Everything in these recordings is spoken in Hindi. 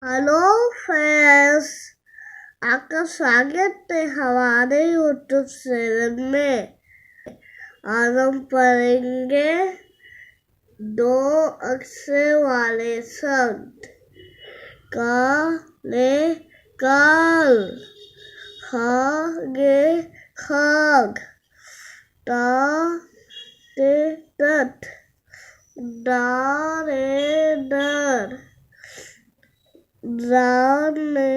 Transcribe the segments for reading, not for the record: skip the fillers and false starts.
हेलो फ्रेंड्स, आपका स्वागत है हमारे यूट्यूब चैनल में। आज हम पढ़ेंगे दो अक्षर वाले शब्द। काले काल, खागे खाग, ताते तट, डारे डर, जाने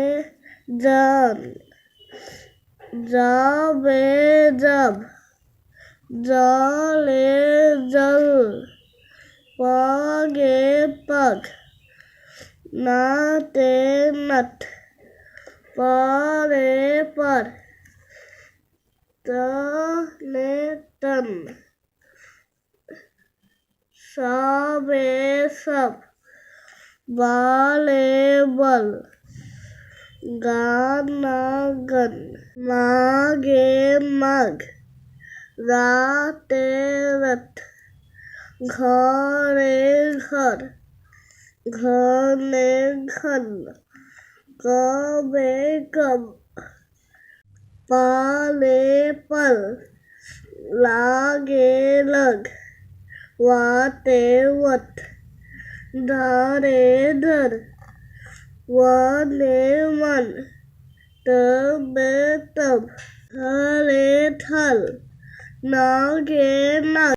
जान, जाबे जब, जाले जल, पागे पग, नाते नट, पारे पर, तने तन, साबे सब, वाले बल, गाना गन, मागे मग, राते रथ, घरे घर, घने घन, कबे कब, पाले पल, लागे लग, वाते वट, धारे धर, वने मन, तबे तब, थले थल, नागे नग,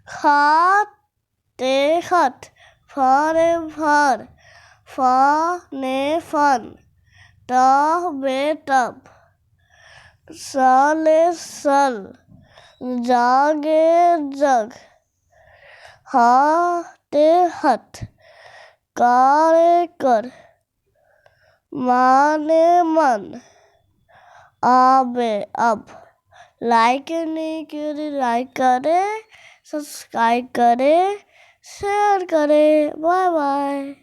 खाते खत, फारे फार, फाने फन, ताबे तब, साले सल, जागे जग, हाते हथ, कारे कर, माने मन, आबे अब। लाइक नहीं करे, लाइक करे, सब्सक्राइब करे, शेयर करे। Bye bye.